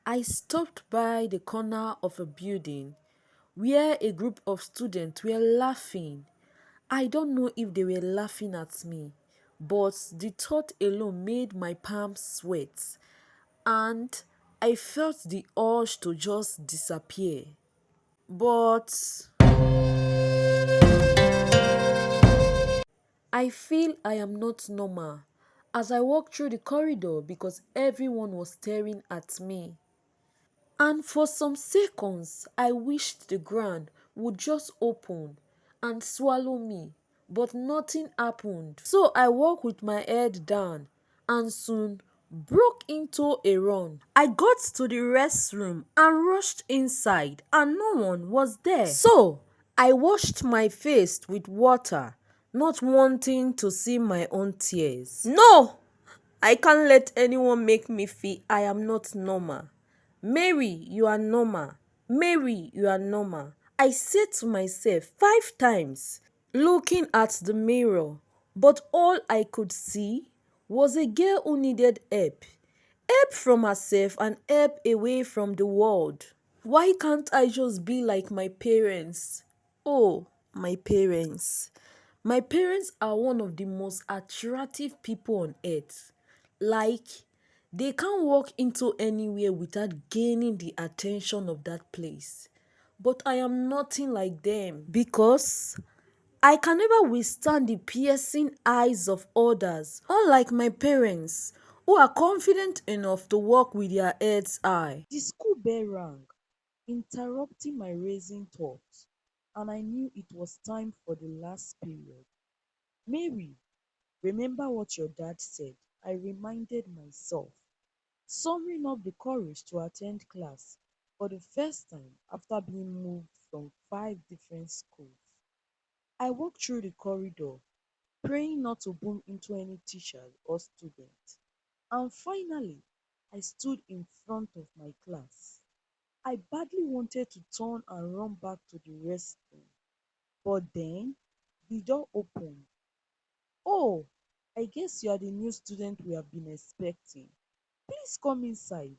I stopped by the corner of a building where a group of students were laughing. I don't know if they were laughing at me, but the thought alone made my palms sweat, and I felt the urge to just disappear. But I feel I am not normal as I walked through the corridor because everyone was staring at me. And for some seconds, I wished the ground would just open and swallow me, but nothing happened. So I walked with my head down and soon broke into a run. I got to the restroom and rushed inside, and no one was there. So I washed my face with water, not wanting to see my own tears. No! I can't let anyone make me feel I am not normal. Mary, you are normal. Mary, you are normal. I said to myself 5 times, looking at the mirror, but all I could see was a girl who needed help. Help from herself and help away from the world. Why can't I just be like my parents? Oh, my parents. My parents are one of the most attractive people on earth. Like, they can't walk into anywhere without gaining the attention of that place. But I am nothing like them because I can never withstand the piercing eyes of others, unlike my parents, who are confident enough to walk with their heads high. The school bell rang, interrupting my racing thoughts, and I knew it was time for the last period. Mary, remember what your dad said, I reminded myself, summoning up the courage to attend class for the first time after being moved from 5 different schools. I walked through the corridor, praying not to bump into any teachers or students. And finally, I stood in front of my class. I badly wanted to turn and run back to the restroom, but then the door opened. "Oh, I guess you are the new student we have been expecting. Please come inside,"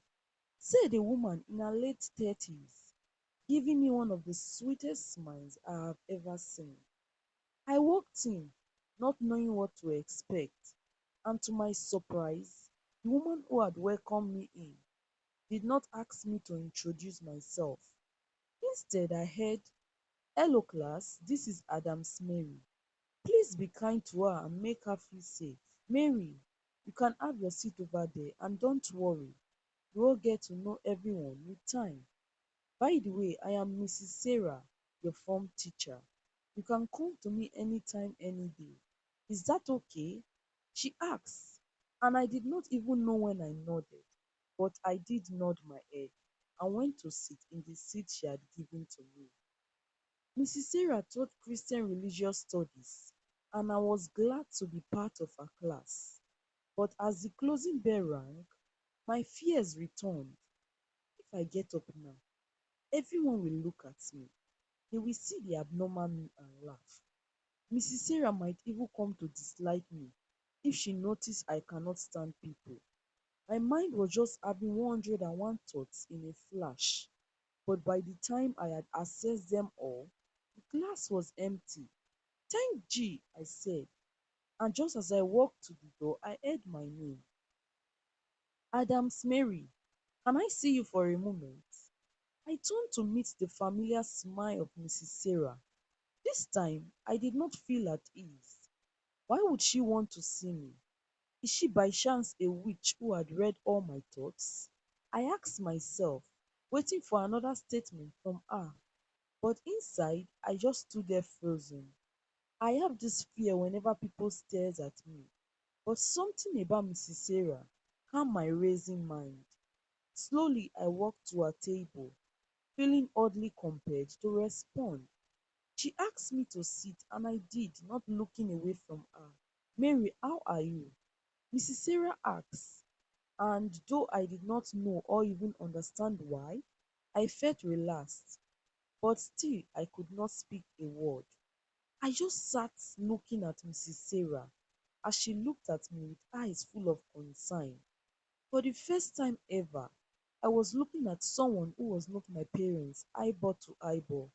said a woman in her late 30s, giving me one of the sweetest smiles I have ever seen. I walked in, not knowing what to expect, and to my surprise, the woman who had welcomed me in did not ask me to introduce myself. Instead, I heard, "Hello class, this is Adam's Mary. Please be kind to her and make her feel safe. Mary, you can have your seat over there and don't worry, you will get to know everyone with time. By the way, I am Mrs. Sarah, your form teacher. You can come to me anytime, any day. Is that okay?" She asked, and I did not even know when I nodded, but I did nod my head and went to sit in the seat she had given to me. Mrs. Sarah taught Christian religious studies, and I was glad to be part of her class. But as the closing bell rang, my fears returned. If I get up now, everyone will look at me. They will see the abnormal me and laugh. Mrs. Sarah might even come to dislike me if she noticed I cannot stand people. My mind was just having 101 thoughts in a flash, but by the time I had assessed them all, the class was empty. "Thank G," I said, and just as I walked to the door, I heard my name. "Adams Mary, can I see you for a moment?" I turned to meet the familiar smile of Mrs. Sarah. This time, I did not feel at ease. Why would she want to see me? Is she by chance a witch who had read all my thoughts? I asked myself, waiting for another statement from her. But inside, I just stood there frozen. I have this fear whenever people stares at me, but something about Mrs. Sarah calmed my racing mind. Slowly, I walked to her table, feeling oddly compelled to respond. She asked me to sit, and I did, not looking away from her. "Mary, how are you?" Mrs. Sarah asked, and though I did not know or even understand why, I felt relaxed, but still I could not speak a word. I just sat looking at Mrs. Sarah as she looked at me with eyes full of concern. For the first time ever, I was looking at someone who was not my parents, eyeball to eyeball.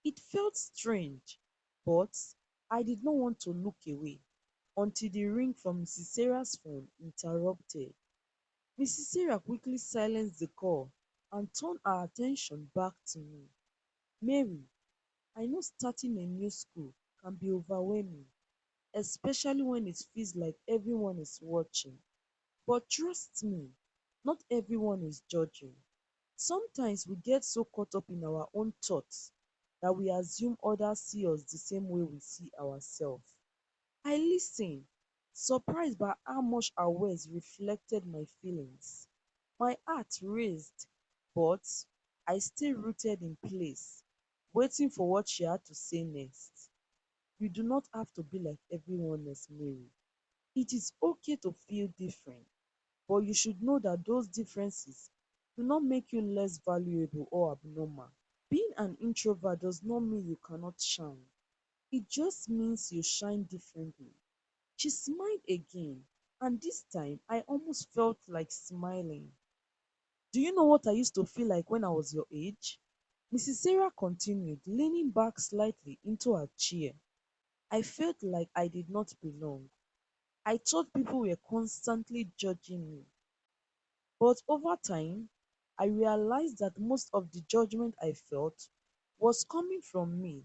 It felt strange, but I did not want to look away until the ring from Mrs. Sarah's phone interrupted. Mrs. Sarah quickly silenced the call and turned our attention back to me. Mary, I know starting a new school can be overwhelming, especially when it feels like everyone is watching. But trust me, not everyone is judging. Sometimes we get so caught up in our own thoughts that we assume others see us the same way we see ourselves. I listened, surprised by how much our words reflected my feelings. My heart raced, but I stayed rooted in place, waiting for what she had to say next. You do not have to be like everyone else, Mary. It is okay to feel different, but you should know that those differences do not make you less valuable or abnormal. Being an introvert does not mean you cannot shine. It just means you shine differently. She smiled again, and this time I almost felt like smiling. Do you know what I used to feel like when I was your age? Mrs. Sarah continued, leaning back slightly into her chair. I felt like I did not belong. I thought people were constantly judging me. But over time, I realized that most of the judgment I felt was coming from me,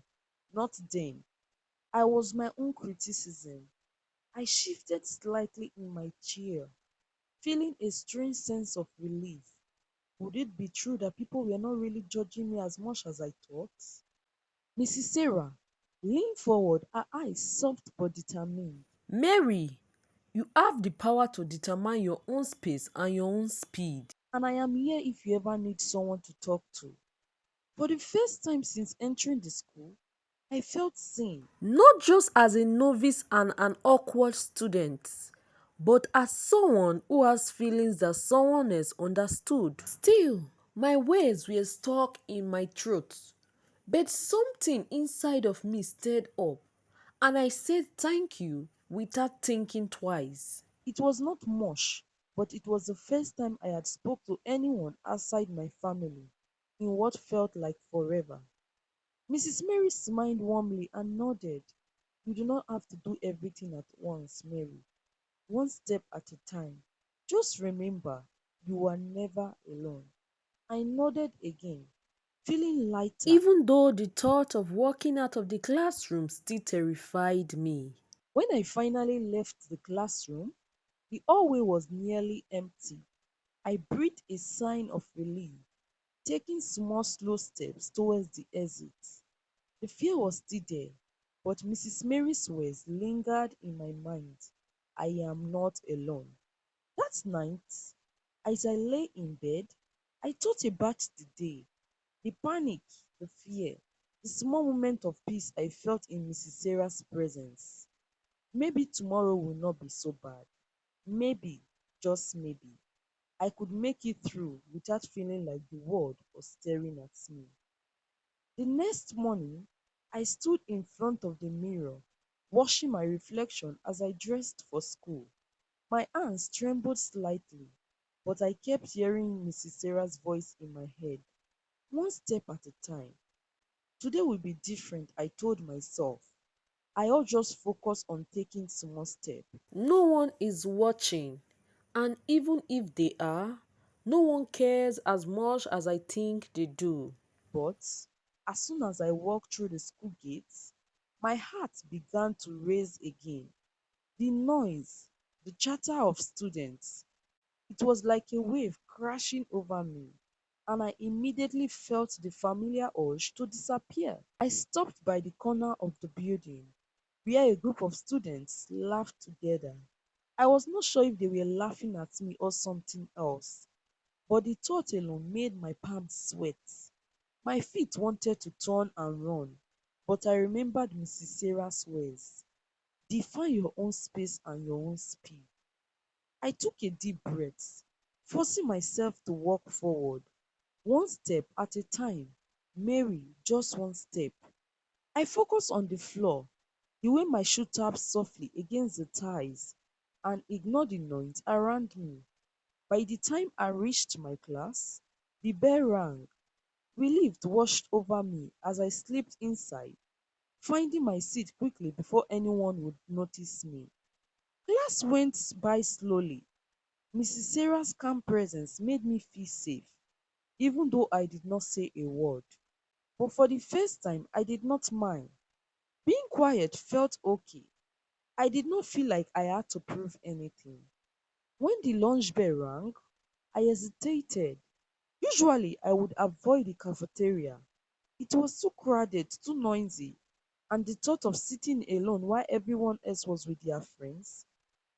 not them. I was my own criticism. I shifted slightly in my chair, feeling a strange sense of relief. Would it be true that people were not really judging me as much as I thought? Mrs. Sarah leaned forward, her eyes soft but determined. Mary, you have the power to determine your own space and your own speed. And I am here if you ever need someone to talk to. For the first time since entering the school, I felt seen. Not just as a novice and an awkward student, but as someone who has feelings that someone else understood. Still, my words were stuck in my throat, but something inside of me stirred up, and I said thank you without thinking twice. It was not much, but it was the first time I had spoke to anyone outside my family in what felt like forever. Mrs. Mary smiled warmly and nodded. You do not have to do everything at once, Mary. One step at a time. Just remember, you are never alone. I nodded again, feeling lighter. Even though the thought of walking out of the classroom still terrified me. When I finally left the classroom, the hallway was nearly empty. I breathed a sigh of relief, taking small, slow steps towards the exit. The fear was still there, but Mrs. Mary's words lingered in my mind. I am not alone. That night, as I lay in bed, I thought about the day, the panic, the fear, the small moment of peace I felt in Mrs. Sarah's presence. Maybe tomorrow will not be so bad. Maybe, just maybe, I could make it through without feeling like the world was staring at me. The next morning, I stood in front of the mirror, watching my reflection as I dressed for school. My hands trembled slightly, but I kept hearing Mrs. Sarah's voice in my head, one step at a time. Today will be different, I told myself. I ought just focus on taking small steps. No one is watching, and even if they are, no one cares as much as I think they do. But as soon as I walked through the school gates, my heart began to race again. The noise, the chatter of students, it was like a wave crashing over me, and I immediately felt the familiar urge to disappear. I stopped by the corner of the building where a group of students laughed together. I was not sure if they were laughing at me or something else, but the thought alone made my palms sweat. My feet wanted to turn and run, but I remembered Mrs. Sarah's words. Define your own space and your own speed. I took a deep breath, forcing myself to walk forward, one step at a time. Mary, just one step. I focused on the floor, the way my shoe tapped softly against the tiles, and ignored the noise around me. By the time I reached my class, The bell rang. Relief washed over me as I slipped inside, finding my seat quickly before anyone would notice me. Class went by slowly. Mrs. Sarah's calm presence made me feel safe, even though I did not say a word. But for the first time, I did not mind. Being quiet felt okay. I did not feel like I had to prove anything. When the lunch bell rang, I hesitated. Usually, I would avoid the cafeteria. It was too crowded, too noisy, and the thought of sitting alone while everyone else was with their friends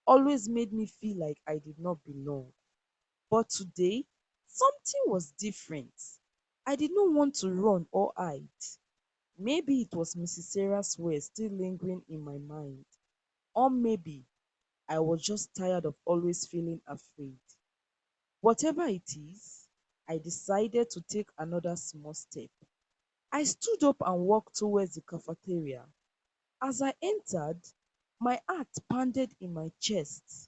always made me feel like I did not belong. But today, something was different. I did not want to run or hide. Maybe it was Mrs. Sarah's words still lingering in my mind, or maybe I was just tired of always feeling afraid. Whatever it is, I decided to take another small step. I stood up and walked towards the cafeteria. As I entered, my heart pounded in my chest.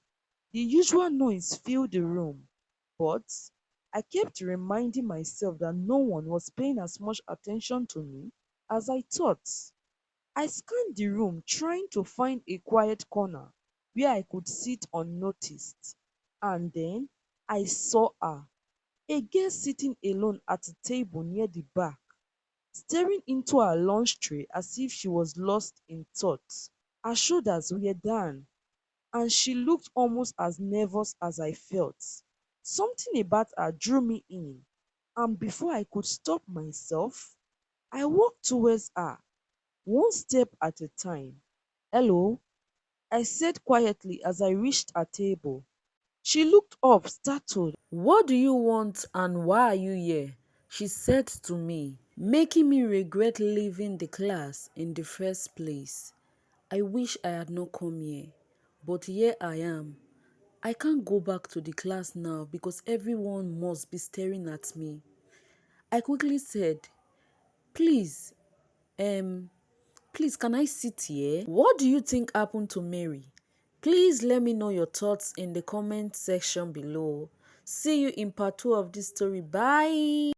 The usual noise filled the room, but I kept reminding myself that no one was paying as much attention to me as I thought. I scanned the room trying to find a quiet corner where I could sit unnoticed. And then I saw her, a girl sitting alone at a table near the back, staring into her lunch tray as if she was lost in thought. Her shoulders were down, and she looked almost as nervous as I felt. Something about her drew me in, and before I could stop myself, I walked towards her, one step at a time. "Hello," I said quietly as I reached her table. She looked up, startled. What do you want and why are you here? She said to me, making me regret leaving the class in the first place. I wish I had not come here, but here I am. I can't go back to the class now because everyone must be staring at me. I quickly said, please, um, please, can I sit here? What do you think happened to Mary? Please let me know your thoughts in the comment section below. See you in part 2 of this story. Bye.